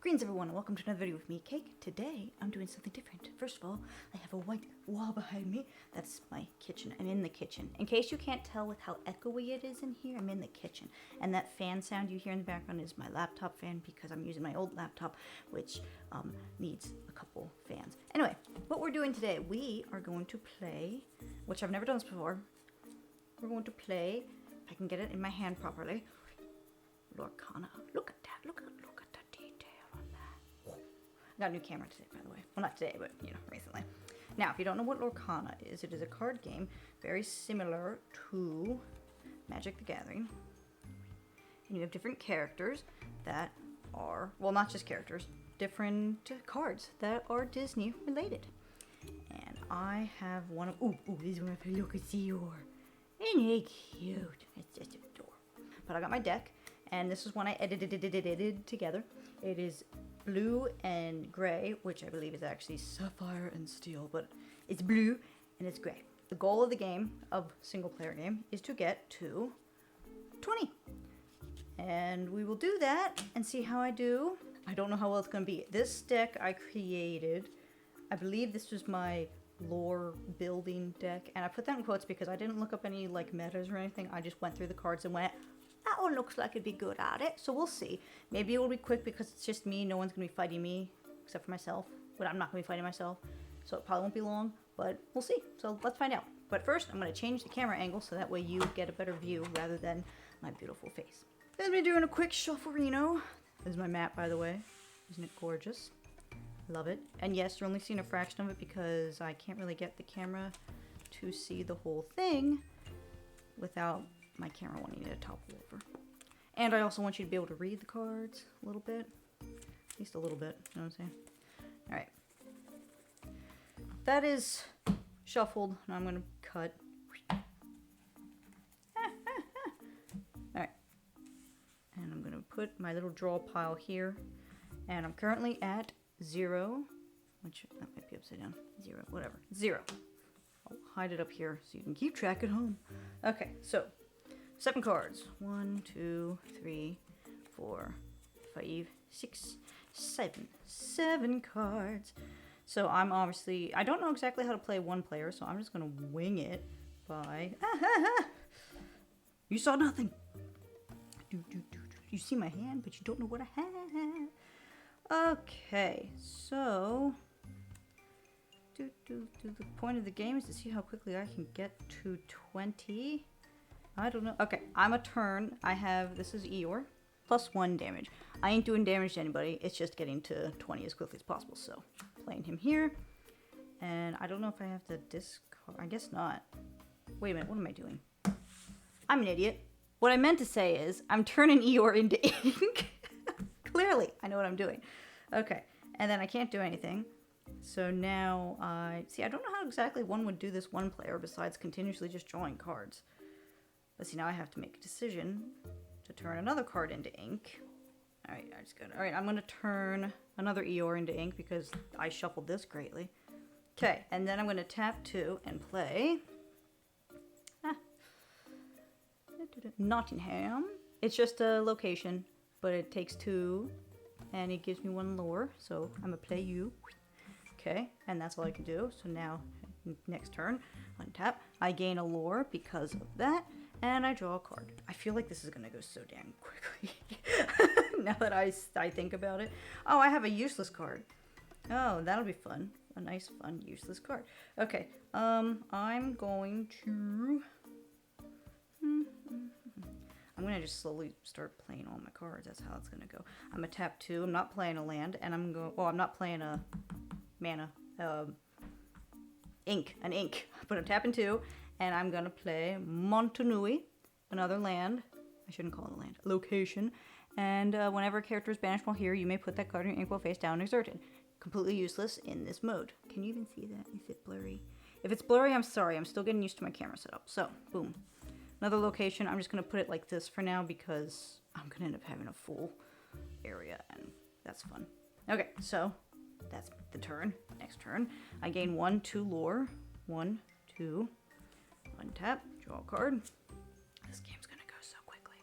Greetings everyone and welcome to another video with me, Cake. Today, I'm doing something different. First of all, I have a white wall behind me. That's my kitchen. I'm in the kitchen. In case you can't tell with how echoey it is in here, I'm in the kitchen. And that fan sound you hear in the background is my laptop fan because I'm using my old laptop, which needs a couple fans. Anyway, what we're doing today, we are going to play, which I've never done this before. We're going to play, if I can get it in my hand properly, Lorcana. Look at that, look at the detail on that. I got a new camera today, by the way. Well, not today, but, you know, recently. Now, if you don't know what Lorcana is, it is a card game very similar to Magic the Gathering. And you have different characters that are, well, not just characters, different cards that are Disney related. And I have one of, ooh, this is one of the look at Eeyore. Isn't he cute? It's just adorable. But I got my deck. And this is one I edited together. It is blue and gray, which I believe is actually sapphire and steel, but it's blue and it's gray. The goal of the game, of single player game, is to get to 20. And we will do that and see how I do. I don't know how well it's going to be. This deck I created, I believe this was my lore building deck. And I put that in quotes because I didn't look up any like metas or anything. I just went through the cards and went, that one looks like it'd be good at it, so we'll see. Maybe it will be quick because it's just me. No one's going to be fighting me except for myself. But I'm not going to be fighting myself, so it probably won't be long, but we'll see. So let's find out. But first, I'm going to change the camera angle so that way you get a better view rather than my beautiful face. Let me doing a quick shuffle-reno. This is my map, by the way. Isn't it gorgeous? Love it. And yes, you're only seeing a fraction of it because I can't really get the camera to see the whole thing without my camera wanting to topple over. And I also want you to be able to read the cards a little bit. At least a little bit, you know what I'm saying? Alright. That is shuffled. Now I'm going to cut. Alright. And I'm going to put my little draw pile here. And I'm currently at 0. Which, that might be upside down. 0, whatever. 0. I'll hide it up here so you can keep track at home. Okay, so 7 cards. 1, 2, 3, 4, 5, 6, 7. 7 cards. So I'm obviously, I don't know exactly how to play one player, so I'm just going to wing it by, you saw nothing. You see my hand, but you don't know what I have. Okay, so the point of the game is to see how quickly I can get to 20. I don't know. Okay, I'm a turn. I have, this is Eeyore, +1 damage. I ain't doing damage to anybody. It's just getting to 20 as quickly as possible. So, playing him here. And I don't know if I have to discard. I guess not. Wait a minute, what am I doing? I'm an idiot. What I meant to say is, I'm turning Eeyore into ink. Clearly, I know what I'm doing. Okay, and then I can't do anything. So now I don't know how exactly one would do this one player besides continuously just drawing cards. Let's see, now I have to make a decision to turn another card into ink. Alright, I just got it. Alright, I'm going to turn another Eeyore into ink because I shuffled this greatly. Okay, and then I'm going to tap 2 and play Nottingham. It's just a location, but it takes 2 and it gives me 1 lore, so I'm going to play you. Okay, and that's all I can do. So now, next turn, untap. I gain a lore because of that. And I draw a card. I feel like this is going to go so damn quickly. Now that I think about it. Oh, I have a useless card. Oh, that'll be fun. A nice, fun, useless card. Okay. I'm going to... I'm going to just slowly start playing all my cards. That's how it's going to go. I'm going to tap 2. I'm not playing a land. And I'm going... Oh, I'm not playing a mana. Ink. An ink. But I'm tapping 2. And I'm going to play Montanui, another land. I shouldn't call it a land. Location. And whenever a character is banished while here, you may put that card in your ink while face down and exerted. Completely useless in this mode. Can you even see that? Is it blurry? If it's blurry, I'm sorry. I'm still getting used to my camera setup. So, boom. Another location. I'm just going to put it like this for now because I'm going to end up having a full area. And that's fun. Okay, so that's the turn. Next turn. I gain 1, 2 lore. 1, 2... Untap, draw a card. This game's gonna go so quickly.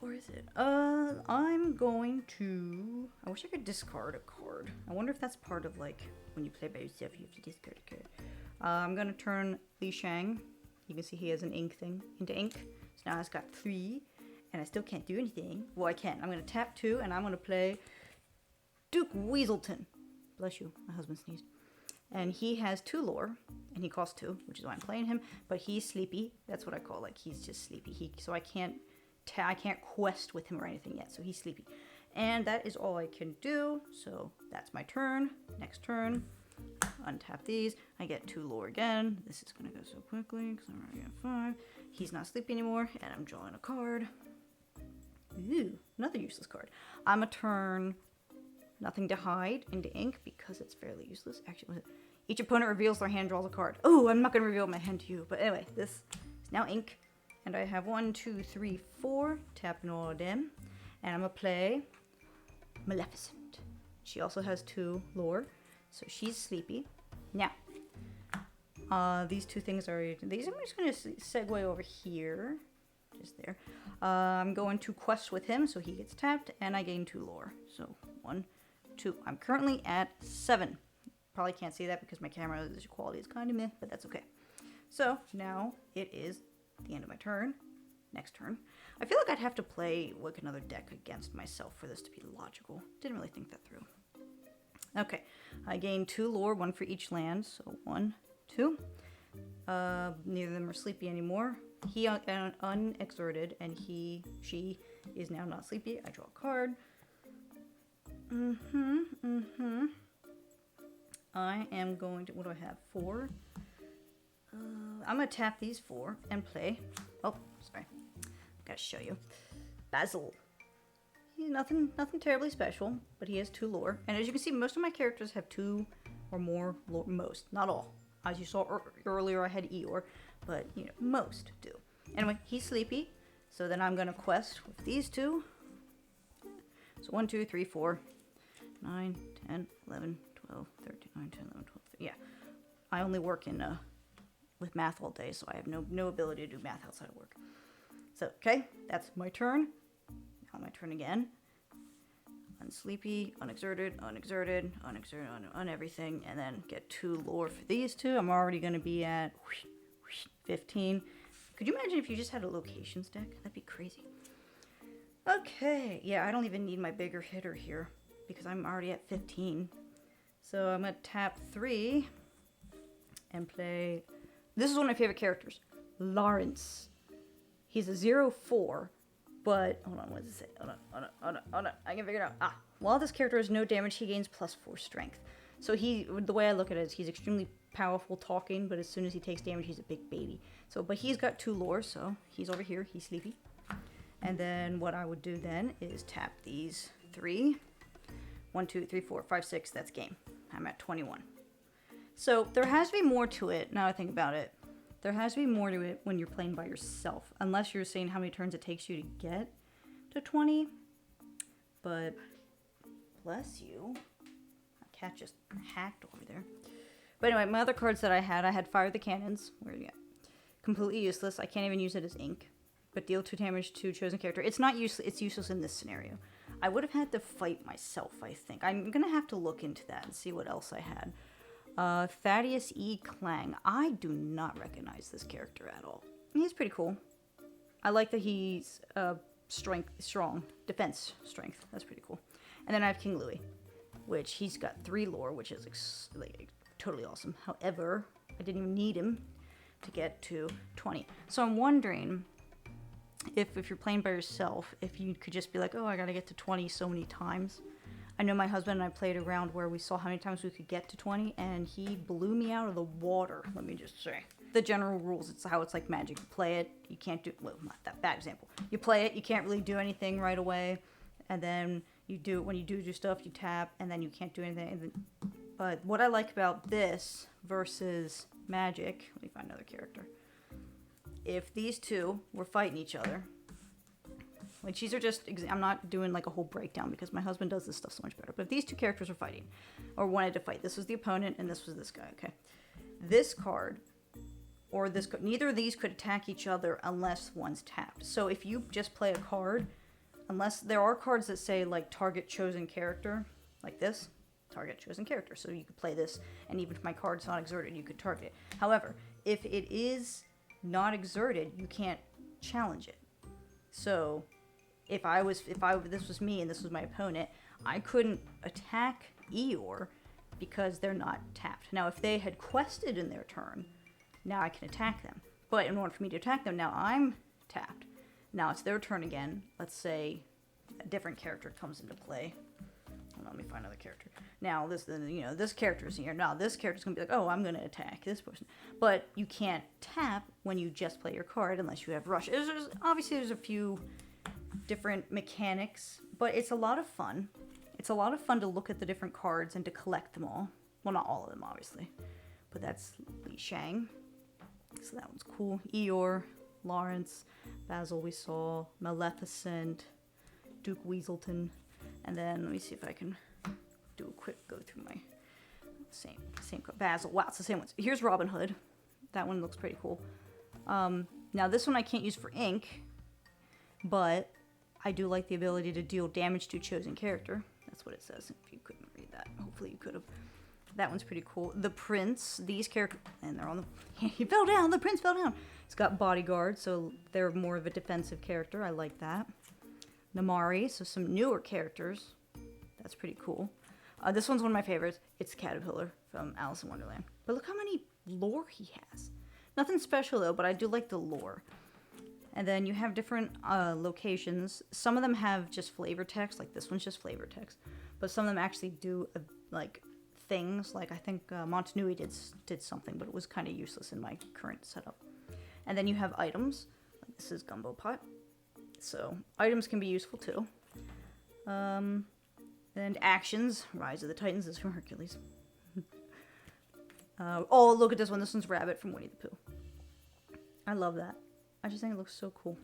Or is it? I'm going to... I wish I could discard a card. I wonder if that's part of, like, when you play by yourself, you have to discard a card. I'm going to turn Li Shang. You can see he has an ink thing into ink. So now it's got 3, and I still can't do anything. Well, I can. I'm going to tap 2, and I'm going to play Duke Weaselton. Bless you. My husband sneezed. And he has 2 lore, and he costs 2, which is why I'm playing him. But he's sleepy. That's what I call, like, he's just sleepy. So I can't quest with him or anything yet, so he's sleepy. And that is all I can do, so that's my turn. Next turn, untap these. I get 2 lore again. This is gonna go so quickly, because I'm already at 5. He's not sleepy anymore, and I'm drawing a card. Ooh, another useless card. I'm gonna turn Nothing to Hide into ink, because it's fairly useless. Actually, each opponent reveals their hand, draws a card. Oh, I'm not gonna reveal my hand to you, but anyway, this is now ink. And I have 1, 2, 3, 4, tapping all of them. And I'm going to play Maleficent. She also has 2 lore, so she's sleepy. Now, these 2 things are... These I'm just going to segue over here. Just there. I'm going to quest with him, so he gets tapped, and I gain 2 lore. So, 1, 2. I'm currently at 7. Probably can't see that because my camera quality is kind of meh, but that's okay. So, now it is... the end of my turn. Next turn. I feel like I'd have to play like another deck against myself for this to be logical. Didn't really think that through. Okay. I gain 2 lore, 1 for each land. So 1, 2. Neither of them are sleepy anymore. He unexerted, and she is now not sleepy. I draw a card. I am going to, what do I have? 4. I'm going to tap these 4 and play. Oh, sorry. Gotta show you. Basil. He's nothing terribly special, but he has 2 lore. And as you can see, most of my characters have 2 or more lore. Most, not all. As you saw earlier, I had Eeyore, but you know, most do. Anyway, he's sleepy, so then I'm going to quest with these 2. So 1, 2, 3, 4, 9, 10, 11, 12, 13, 9, 10, 11, 12, 13. Yeah. I only work in with math all day, so I have no ability to do math outside of work. So, okay, that's my turn. Now my turn again. Unsleepy, unexerted, on everything, and then get 2 lore for these 2. I'm already going to be at 15. Could you imagine if you just had a locations deck? That'd be crazy. Okay, yeah, I don't even need my bigger hitter here, because I'm already at 15. So I'm going to tap 3 and play... This is one of my favorite characters, Lawrence. He's a 0/4, but hold on, what does it say? Hold on. I can figure it out. While this character has no damage, he gains +4 strength. So the way I look at it is he's extremely powerful talking, but as soon as he takes damage, he's a big baby. So, but he's got 2 lore, so he's over here. He's sleepy. And then what I would do then is tap these 3. 1, 2, 3, 4, 5, 6. That's game. I'm at 21. So there has to be more to it, now I think about it. There has to be more to it when you're playing by yourself. Unless you're saying how many turns it takes you to get to 20. But, bless you. My cat just hacked over there. But anyway, my other cards that I had Fire the Cannons. Where are you at? Completely useless. I can't even use it as ink. But deal 2 damage to chosen character. It's not useless. It's useless in this scenario. I would have had to fight myself, I think. I'm going to have to look into that and see what else I had. Thaddeus E. Clang. I do not recognize this character at all. He's pretty cool. I like that he's strong. Defense strength. That's pretty cool. And then I have King Louis, which he's got 3 lore, which is like totally awesome. However, I didn't even need him to get to 20. So I'm wondering if you're playing by yourself, if you could just be like, oh, I gotta get to 20 so many times. I know my husband and I played around where we saw how many times we could get to 20, and he blew me out of the water, let me just say. The general rules, it's how it's like Magic. You play it, you can't do, well, not that bad example. You play it, you can't really do anything right away, and then you do, when you do stuff, you tap, and then you can't do anything. But what I like about this versus Magic, let me find another character. If these 2 were fighting each other, like these are just, I'm not doing like a whole breakdown because my husband does this stuff so much better. But if these 2 characters are fighting, or wanted to fight, this was the opponent and this was this guy, okay? This card, or this, neither of these could attack each other unless one's tapped. So if you just play a card, unless there are cards that say like target chosen character, like this, target chosen character. So you could play this, and even if my card's not exerted, you could target it. However, if it is not exerted, you can't challenge it. So if this was me and this was my opponent, I couldn't attack Eeyore because they're not tapped. Now, if they had quested in their turn, now I can attack them. But in order for me to attack them, now I'm tapped. Now it's their turn again. Let's say a different character comes into play. Hold on, let me find another character. Now this character's here. Now this character's gonna be like, oh, I'm gonna attack this person. But you can't tap when you just play your card unless you have rush. Obviously, there's a few different mechanics, but it's a lot of fun. It's a lot of fun to look at the different cards and to collect them all. Well, not all of them, obviously. But that's Li Shang. So that one's cool. Eeyore, Lawrence, Basil we saw, Maleficent, Duke Weaselton. And then let me see if I can do a quick go through my same card. Basil. Wow, it's the same ones. Here's Robin Hood. That one looks pretty cool. Now this one I can't use for ink, but I do like the ability to deal damage to a chosen character. That's what it says. If you couldn't read that, hopefully you could have. That one's pretty cool. The Prince, these characters, and they're on the, he fell down, the Prince fell down. He's got bodyguard, so they're more of a defensive character. I like that. Namari, so some newer characters. That's pretty cool. This one's one of my favorites. It's Caterpillar from Alice in Wonderland. But look how many lore he has. Nothing special though, but I do like the lore. And then you have different locations. Some of them have just flavor text, like this one's just flavor text. But some of them actually do like things, like I think Montanui did something, but it was kind of useless in my current setup. And then you have items. Like this is Gumbo Pot. So items can be useful too. And actions. Rise of the Titans is from Hercules. Oh, look at this one. This one's Rabbit from Winnie the Pooh. I love that. I just think it looks so cool.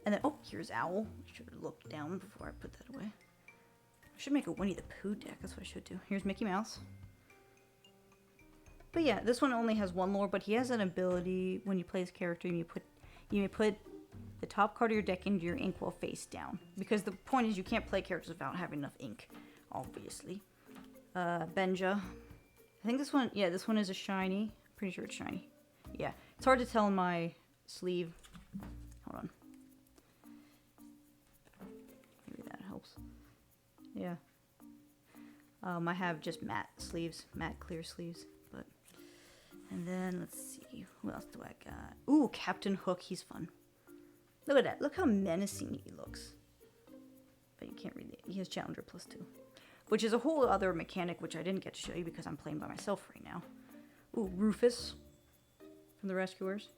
And then, oh, here's Owl. I should have looked down before I put that away. I should make a Winnie the Pooh deck. That's what I should do. Here's Mickey Mouse. But yeah, this one only has one lore, but he has an ability when you play his character, you may put the top card of your deck into your ink while face down. Because the point is you can't play characters without having enough ink, obviously. Benja. I think this one, yeah, this one is a shiny. Pretty sure it's shiny. Yeah, it's hard to tell in my sleeve. Hold on. Maybe that helps. Yeah. I have just matte sleeves, matte clear sleeves. But and then let's see, who else do I got? Ooh, Captain Hook. He's fun. Look at that. Look how menacing he looks. But you can't read it. He has Challenger +2, which is a whole other mechanic which I didn't get to show you because I'm playing by myself right now. Ooh, Rufus from the Rescuers.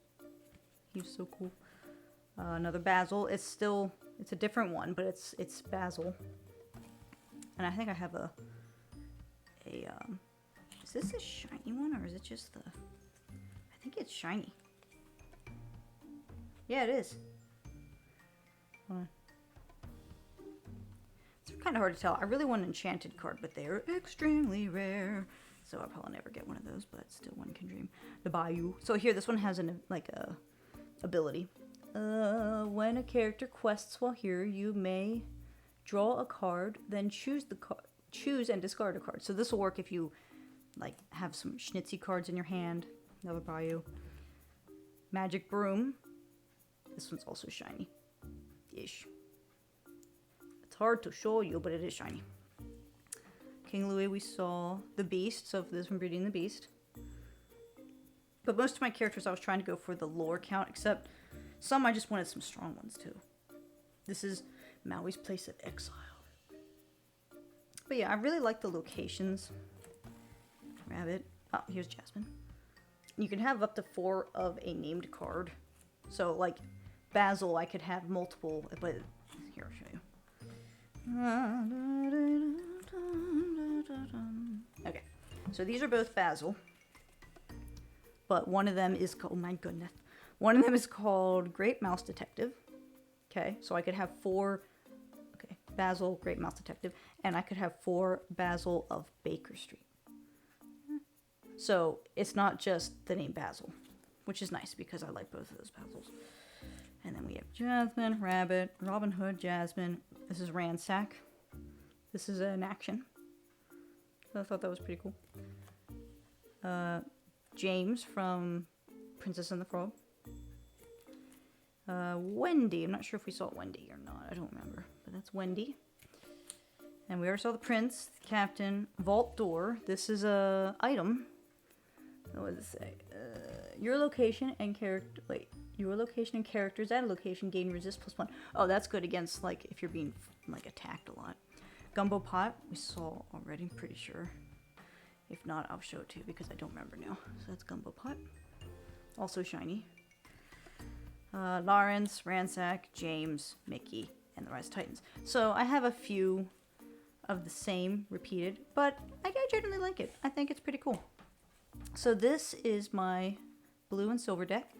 He's so cool. Another Basil. It's a different one, but it's Basil. And I think I have is this a shiny one or is it just the? I think it's shiny. Yeah, it is. Hold on. It's kind of hard to tell. I really want an enchanted card, but they are extremely rare. So I'll probably never get one of those, but still one can dream. The Bayou. So here, this one has a ability. When a character quests while here, you may draw a card, then choose and discard a card. So this will work if you like have some schnitzy cards in your hand. Another Bayou. Magic Broom. This one's also shiny. Ish. It's hard to show you, but it is shiny. King Louis, we saw the Beast, so this from Breeding the Beast. But most of my characters I was trying to go for the lore count, except some I just wanted some strong ones too. This is Maui's Place of Exile. But yeah, I really like the locations. Rabbit. Oh, here's Jasmine. You can have up to 4 of a named card. So like Basil, I could have multiple, but here I'll show you. Okay, so these are both Basil, but one of them is called, oh my goodness, one of them is called Great Mouse Detective. Okay, so I could have 4, okay, Basil, Great Mouse Detective, and I could have 4 Basil of Baker Street. So it's not just the name Basil, which is nice because I like both of those Basils. And then we have Jasmine, Rabbit, Robin Hood, Jasmine. This is Ransack. This is an action. I thought that was pretty cool. James from Princess and the Frog. Wendy. I'm not sure if we saw Wendy or not. I don't remember. But that's Wendy. And we already saw the Prince, the Captain, Vault Door. This is a item. What does it say? Your location and character. Wait. Your location and characters at a location gain resist +1. Oh, that's good against, like, if you're being, like, attacked a lot. Gumbo Pot. We saw already, I'm pretty sure. If not, I'll show it to you because I don't remember now. So that's Gumbo Pot. Also shiny. Lawrence, Ransack, James, Mickey, and the Rise of Titans. So I have a few of the same repeated, but I generally like it. I think it's pretty cool. So this is my blue and silver deck,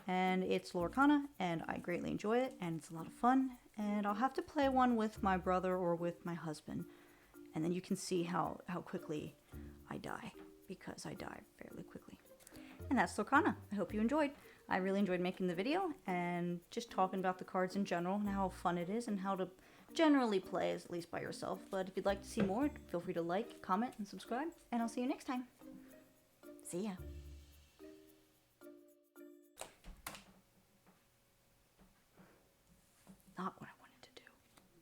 and it's Lorcana, and I greatly enjoy it, and it's a lot of fun, and I'll have to play one with my brother or with my husband, and then you can see how quickly I die, because I die fairly quickly. And that's Lorcana. I hope you enjoyed. I really enjoyed making the video and just talking about the cards in general and how fun it is and how to generally play, at least by yourself. But if you'd like to see more, feel free to like, comment, and subscribe. And I'll see you next time. See ya.